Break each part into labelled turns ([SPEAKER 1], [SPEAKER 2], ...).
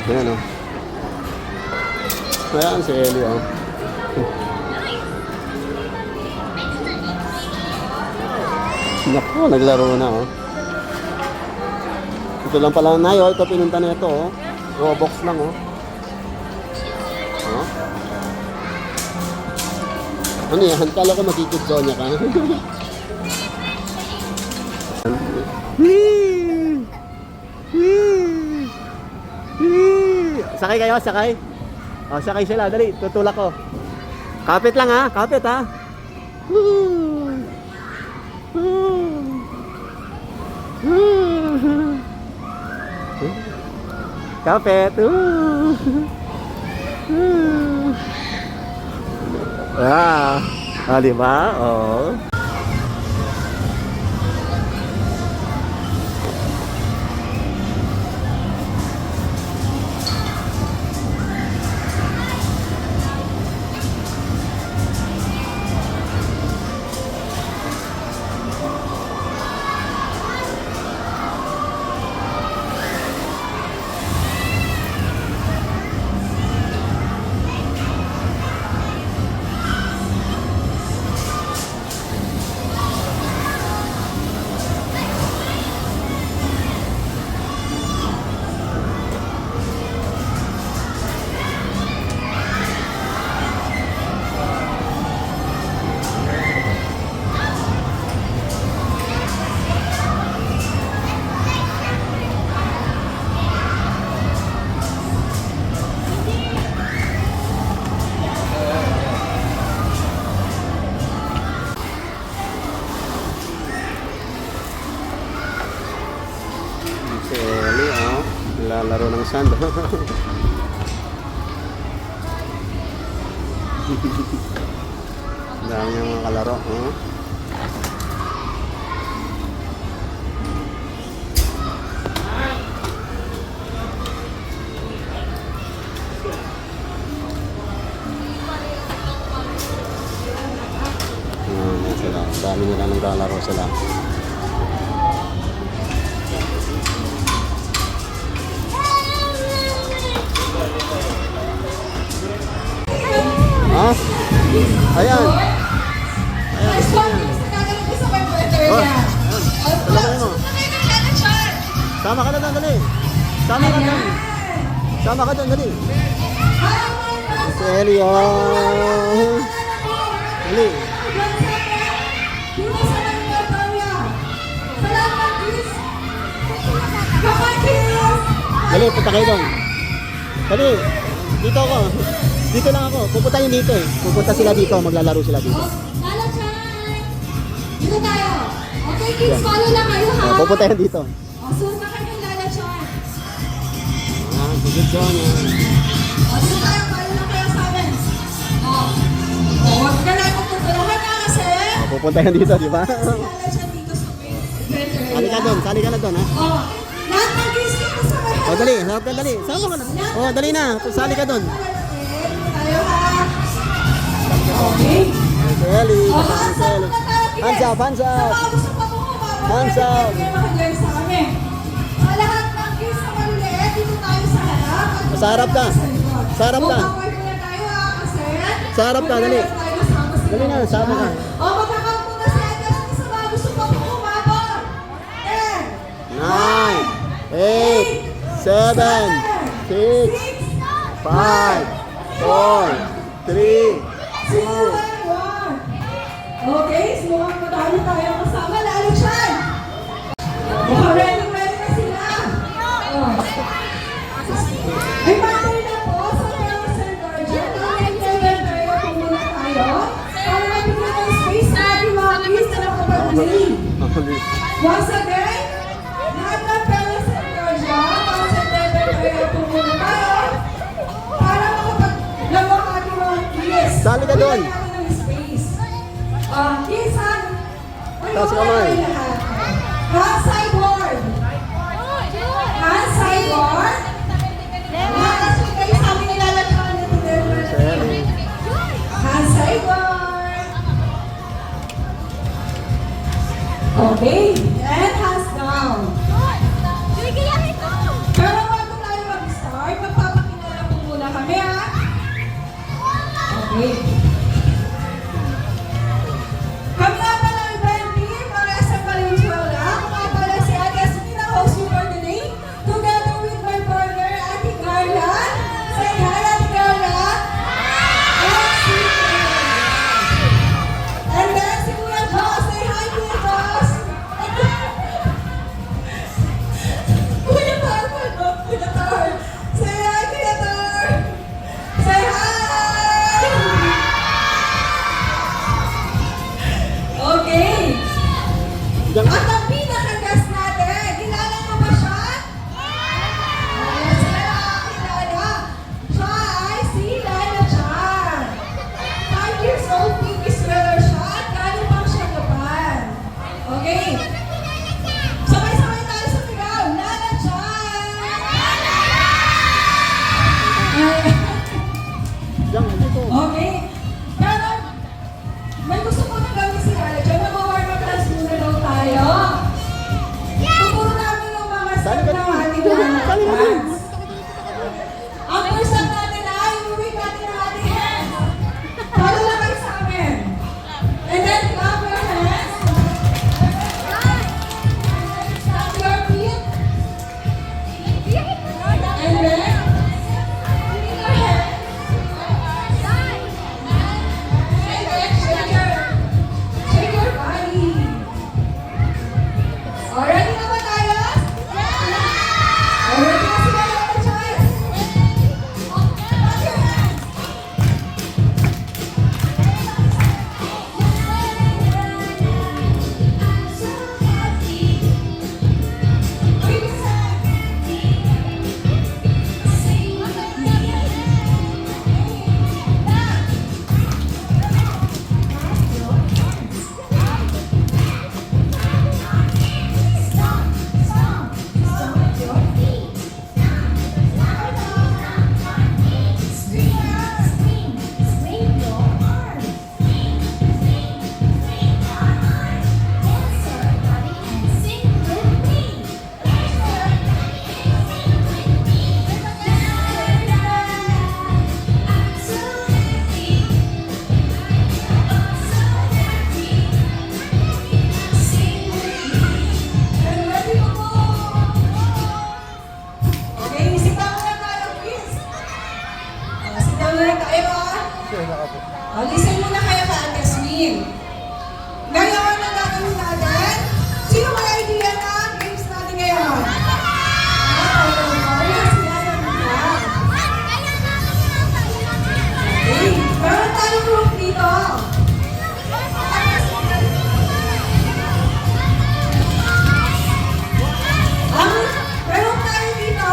[SPEAKER 1] Ayan o. Ayan si Ellie o. Naku, naglaro na o. Ito lang pala na yun. Ito pinunta na ito o. Roblox lang o. O. Ano yan? Kala ko makikidzonya ka. Sakay kayo, sakay. O, sakay sila. Dali, tutulak ko. Kapit lang ha, kapit ha. Kapit. Diba? Oh. Si Ellie, oh. Lalaro ng sand. Dami yung mga kalaro, oh. Sila. Dami nila naglalaro sila. Ha? Ayan. Ayan. Oh, ayan. Mo. Sama ka na doon, dali. Sama ka doon. Sama ka doon, dali. Si Ellie, oh. Dali. Dali, punta kayo doon. Dali. Dito ako. Dito lang ako. Pupunta yun dito eh. Pupunta sila dito. Maglalaro sila dito.
[SPEAKER 2] Lalo Chan! Dito tayo. Okay kids, follow lang kayo ha.
[SPEAKER 1] Pupunta yan dito.
[SPEAKER 2] Sunod kayo ng Lalo Chan.
[SPEAKER 1] Good job.
[SPEAKER 2] Dito tayo. Follow lang kayo sa amin. Huwag ka lang puputulahan na kasi.
[SPEAKER 1] Pupunta yan dito, di ba?
[SPEAKER 2] Lalo Chan dito sa main.
[SPEAKER 1] Sali ka doon. Sali ka na doon ha.
[SPEAKER 2] Lahat ng kids dito sa main.
[SPEAKER 1] Dali. Harap ka dali. Sama ka na. Dali na. Sali ka doon.
[SPEAKER 2] Tayo ha. Okay.
[SPEAKER 1] Si Ellie. Si Ellie. Hands up. Hands up. Hands up.
[SPEAKER 2] Lahat ng kids na maliliit, dito tayo sa harap.
[SPEAKER 1] Sa harap ka. Sa harap ka. Sa harap ka. Dali. Dali na. Sama ka.
[SPEAKER 2] Magkakaupo na si Edgar. Isa ba gusto pa po kumabot?
[SPEAKER 1] 9, 8, 7, 6, 5, 4, 3, 2.
[SPEAKER 2] Okay, so madami tayo kasama. Lalo siya. Ready na sila. Ay, battery na po. So, kaya Sir Guardian, level tayo kung muna tayo. Para mabigyan ng space sa ating mga kids na nakapag-play. Once again, lahat ng fellow Sir Guardian, Sir level tayo kung muna tayo. Para makapaglaro ang ating mga kids.
[SPEAKER 1] Sali ka doon.
[SPEAKER 2] Kids, ha?
[SPEAKER 1] Taas kamay.
[SPEAKER 2] Hand sideboard. Hand sideboard. Kasi kayo sa amin nilalagyan na ito. Hand sideboard. Okay. And hands down. Pero bago tayo mag-start, May magpapakilala po muna kami, ha? Okay. Kami nga pala ang event team para sa Valenzuela. Ako nga pala si Ate Asmin, ang host you for today. Together with my partner, Ate Carla. Say hi, Ate Carla. And then si Kuya Joss. Say hi, Kuya Joss. Kuya Tar. Kuya Tar. Say hi, Kuya Tar. Say hi. Okay.
[SPEAKER 1] Diyan ka.
[SPEAKER 2] At ang pinaka-guest natin, kilala mo ba siya? Yes, kilala. Siya ay si Lala Chan. 5 years old, pink sweater siya at galing pang siya Japan. Okay. Sabay-sabay tayo sa sigaw. Lala Chan!
[SPEAKER 1] Diyan, dito.
[SPEAKER 2] Okay. Pero, may gusto ko na gawin si Lala Chan. Mag-warm up dance muna daw tayo. Tuturo namin yung mga step
[SPEAKER 1] Dali,
[SPEAKER 2] ng
[SPEAKER 1] dali.
[SPEAKER 2] ating
[SPEAKER 1] Dali,
[SPEAKER 2] Lala
[SPEAKER 1] dali, dali.
[SPEAKER 2] Dance. Ang first step natin ay moving natin ang ating hands. Follow lang kayo sa amin. And then clap your hands. Tap your feet. And then swing your hands. And then shake your body. Already na ba tayo? Already na sila Lala Chan? Clap your hands. Wave your hands. And ready to go. Okay, sit down na tayo, please. Sit down na tayo, ha? Listen muna kayo ka, Ate Asmin. Ngayon, ang gagawin natin, sino may idea na games natin ngayon? Okay, meron tayong group dito. Meron tayo dito.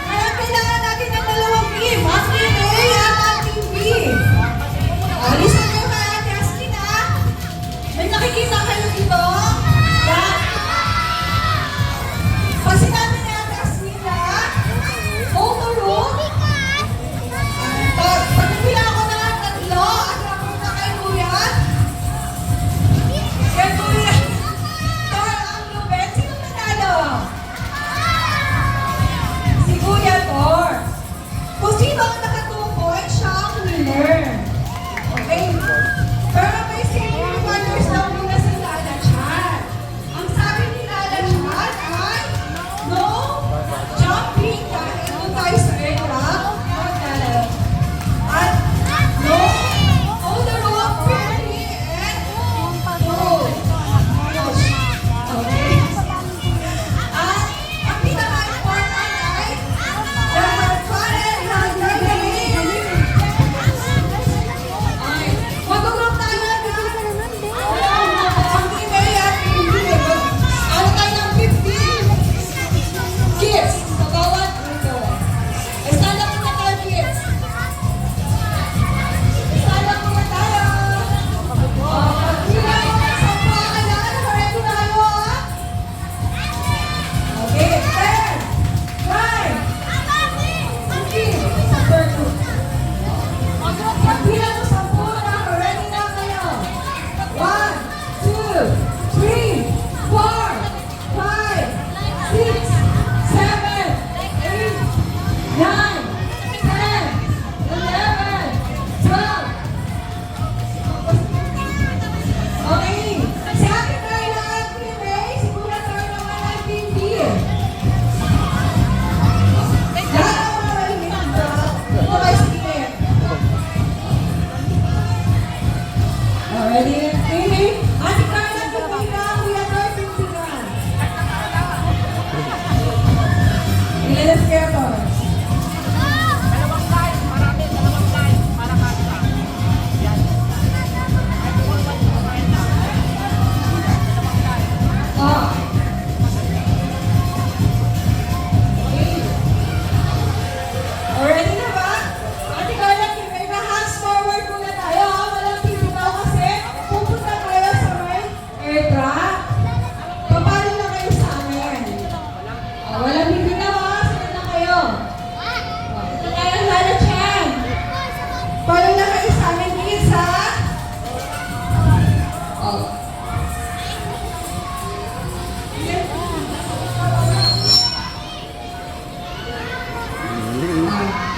[SPEAKER 2] Ngayon, kailangan natin ng dalawang team. Ang team A at ang team B. Listen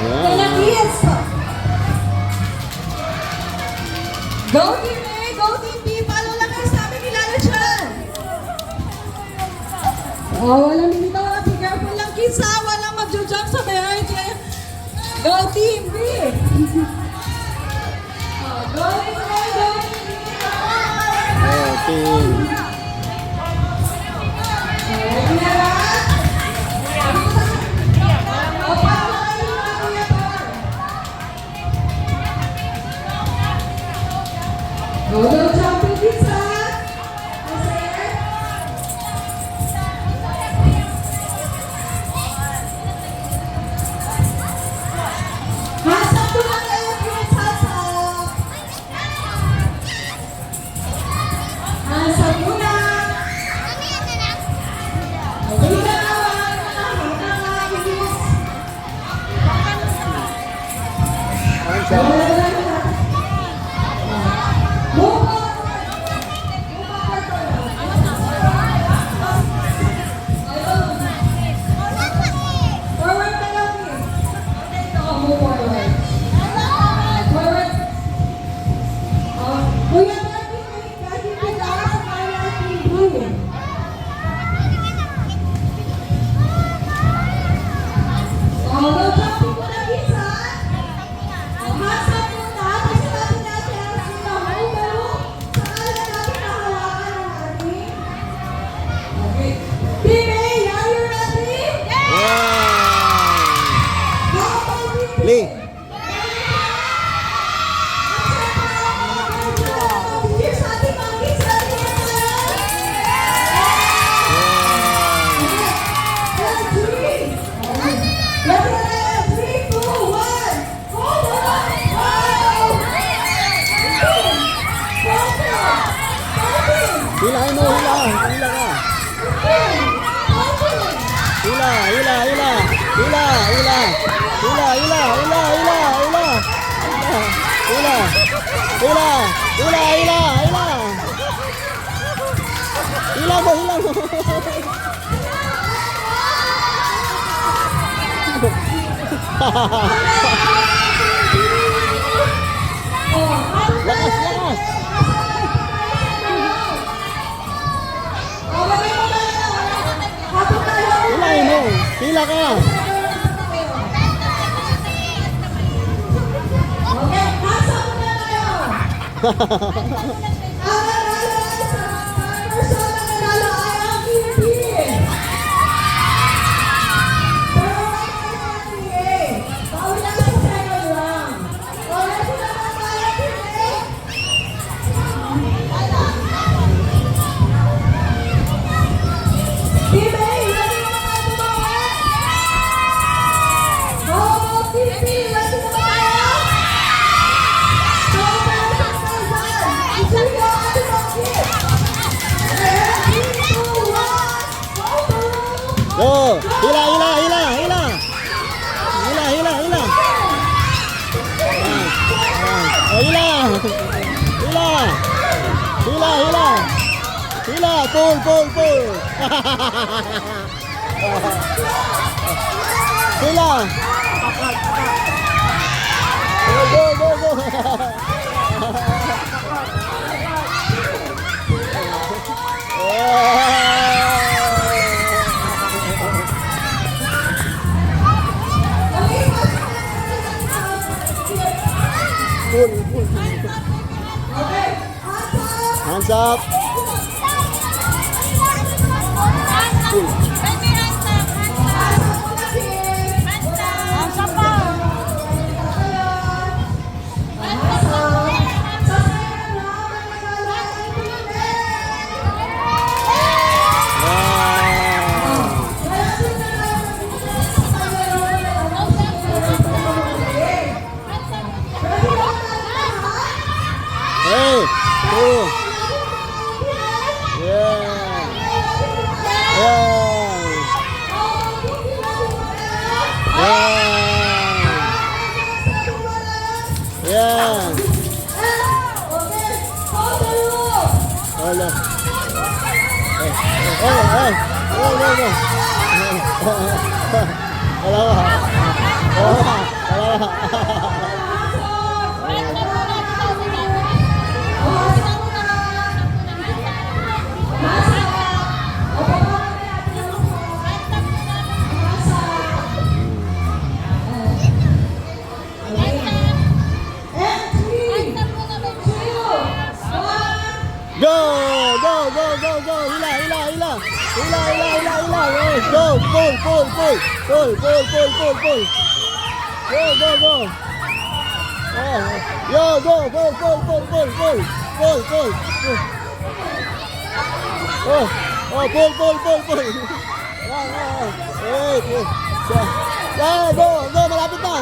[SPEAKER 2] Kaya kids. Go Team A, go Team B. Paano lang kayo sa amin kilala dyan? Oh, walang limita, wala. Be careful lang kids ha. Walang mag-jump sa behind. Go Team B. Oh, go Team A, go Team B.
[SPEAKER 1] Okay.
[SPEAKER 2] Ready na ba? O, paano kayo mga kuya par? No jumping kids ha. Hands up muna kayo kids, hands up. Hands up muna. Okay na,
[SPEAKER 1] Hands up.
[SPEAKER 2] Forward ka lang kids. Move forward. Forward. Kuya, kahit kailangan sa kanya at hindi. No jumping muna kids ha. Hands up muna. Kasi natin ang sinamay. Pero saka na natin nakalakan ang ating. Okay. Team A, are you ready? How about Team B?
[SPEAKER 1] Lee.
[SPEAKER 2] Here's sa ating mga kids. Ready na tayo? And three. Ready na tayo? 3, 2, 1. Go!
[SPEAKER 1] Hilahin mo, hila. Hila ka. Hila, hila, hila. Hila, hila. Hila, hila, hila, hila, hila. Hila. Hila, hila, hila, hila. Hila mo, hila mo. Lakas, lakas. Hilahin mo. Hila ka.
[SPEAKER 2] Okay, hands up muna tayo. Ang nanalo ay sa person na nanalo ay ang Team B. Pero right na ang Team A. Bawi lang sa second round. O, ready na ba tayo, Team A? Team A, ready na ba tayo tumawa? Oh, Team B, ready na ba tayo?
[SPEAKER 1] Go. Hila, hila, hila, hila. Hila, hila, hila. Oh, hila. Hila. Hila, hila. Hila, pull, pull, pull. Hila. Go, go, go, go. Pull, pull. Hands up. Hey, two. Yeah. Yeah. Yeah. Wala. Hey, hey, hey. Wala, wala. Wala. Wala. Wala. Hila, hila, hila, hila. Yes, go, pull, pull, pull. Pull, pull, pull, pull, pull. Go, go, go. Oh, yo, go, go, pull, pull, pull, pull. Pull, pull. Oh, oh, pull, pull, pull, pull. Yan, yan. Wait, wait. Yan, go, go, malapit na.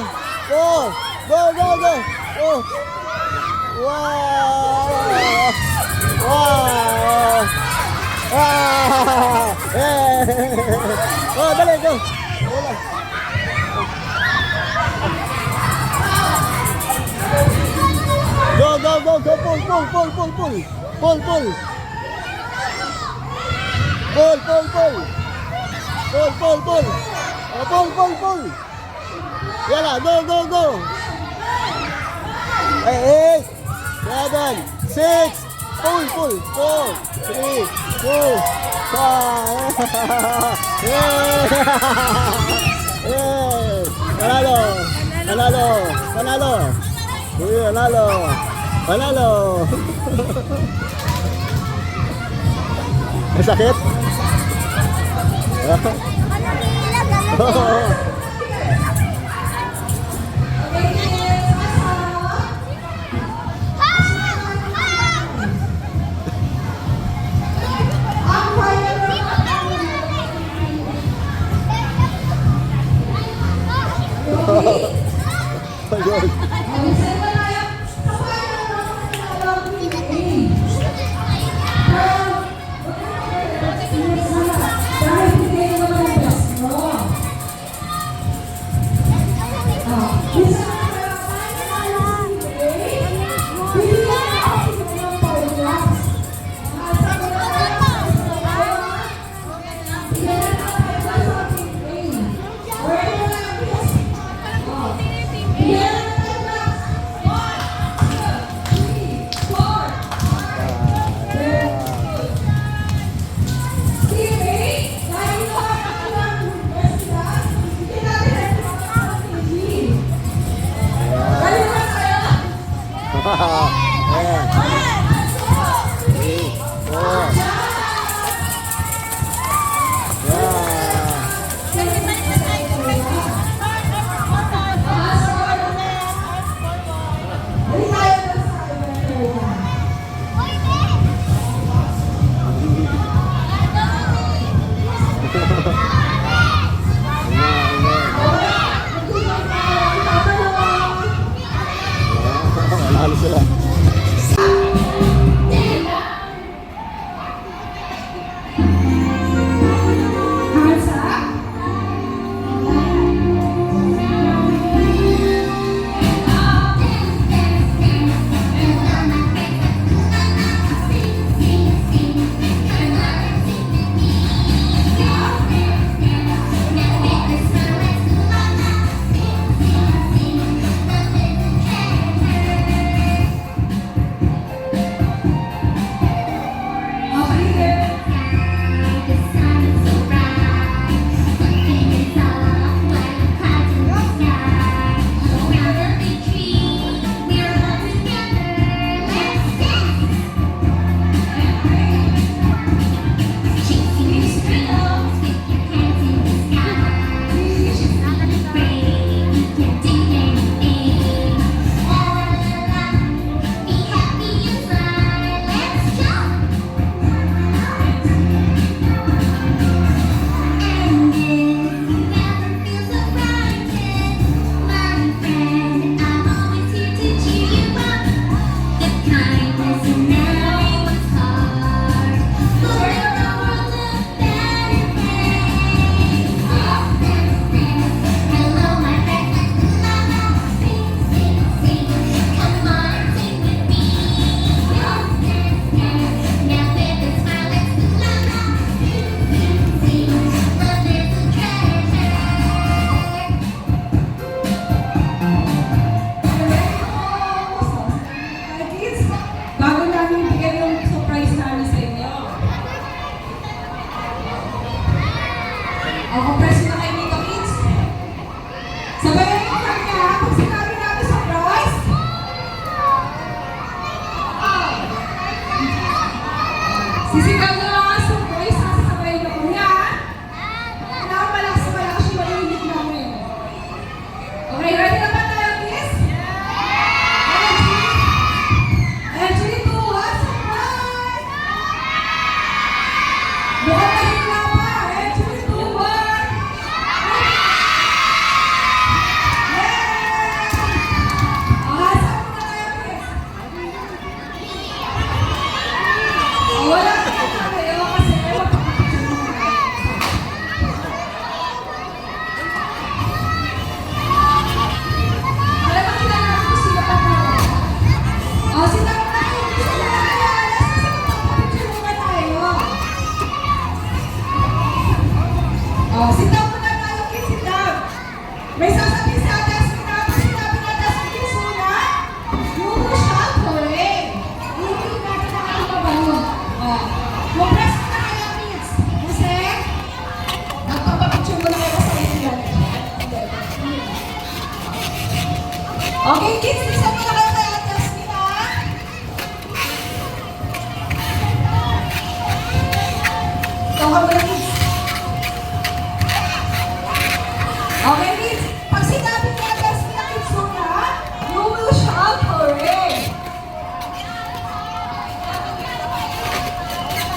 [SPEAKER 1] Go, go, go, go. Oh. Wow! Wow! Wow! Eh! Oh, dali, go! Wala. Go, go, go, go! Pull, pull, pull, pull, pull! Pull, pull! Pull, pull, pull! Pull, pull, pull! Oh, pull, pull, pull! Yala, go, go, go! 8, 7, 6, pull, pull, 4, 3, 2, 5. Panalo, panalo, panalo. Panalo, panalo. May sakit?
[SPEAKER 2] ready na ba tayo, kids? And 3, 2, 1, surprise! Mukhang mahina pa. And 3, 2, 1. Ah, saan muna tayo, kids? Wala na tayo kasi magpapapicture muna tayo. Alam mo, kilala natin kung sino pa tayo. Oh, si Tang Tay, hindi sila nakakilala. Saan magpapapicture muna tayo? Oh, sit down muna tayo, kids, sit down. May sasabihin sa atin, pag sinabi natin sa kids muna, you will shout hooray. Hindi natin nakakita yun. Oh, mag-press na kayo, kids. Kasi, magpapapicture muna kayo sa inyo. Okay, kids, listen muna kayo kay Ate Asmina. Ikaw ka muna, kids. Okay, kids. Pag sinabi ni Ate Asmina, kids muna, you will shout hooray.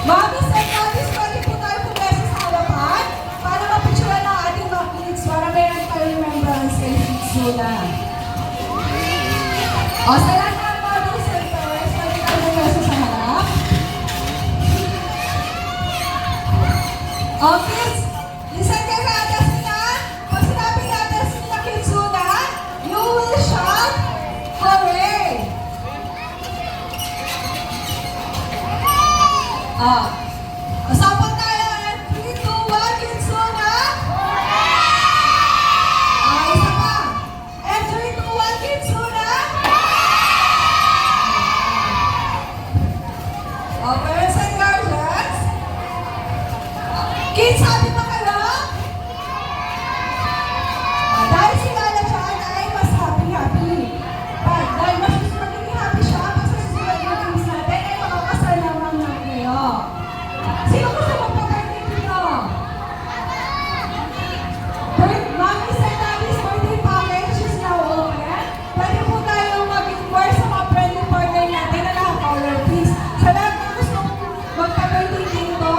[SPEAKER 2] Mommies and daddies, pwede po tayo pumesa sa harapan para mapicturean ang ating mga kids para meron tayo remembrance kay kids muna. O, sa lahat ng mommies and daddies, pwede tayo pumesa sa harap. O, kids, listen kayo kay Ate Asmina. Pag sinabi ni Ate Asmina, kids muna, you will shout hooray. Ah. Usapan tayo. 3, 2, 1, kids muna. Ah, isa pa. And 3, 2, 1, kids muna. Oh, parents and guardians. Kids, happy ba kayo? Ah, dahil si Lala Chan ay mas happy. Dahil mas magiging happy siya pag sa susunod na games natin ay makakasal naman natin kayo. Sino gusto magpa-birthday dito? Mommies and daddies, birthday package is now open. Pwede po tayong mag-inquire sa mga friendly partner natin na naka-color, please. Sa lahat na gusto magpa-birthday dito,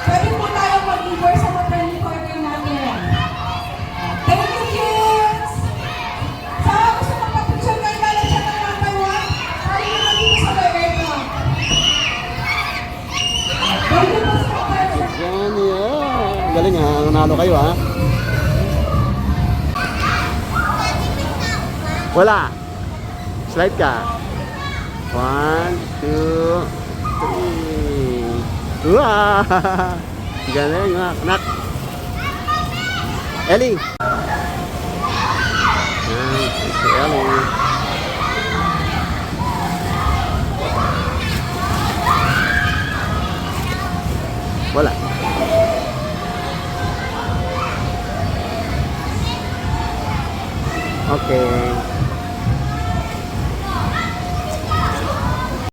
[SPEAKER 2] pwede po tayong mag-inquire sa mga friendly partner natin. Thank you, kids! Sa gusto magpa-picture kayo, lalo siya ng 1 by 1. Tayo na dito sa Loreto. Thank you po sa partner.
[SPEAKER 1] Yan, yan. Galing ha. Nanalo kayo ha. Wala. Slide ka. 1, 2, 3. Wah! Galing ha. Anak. Ellie. Yan. Si Ellie. Wala. Okay.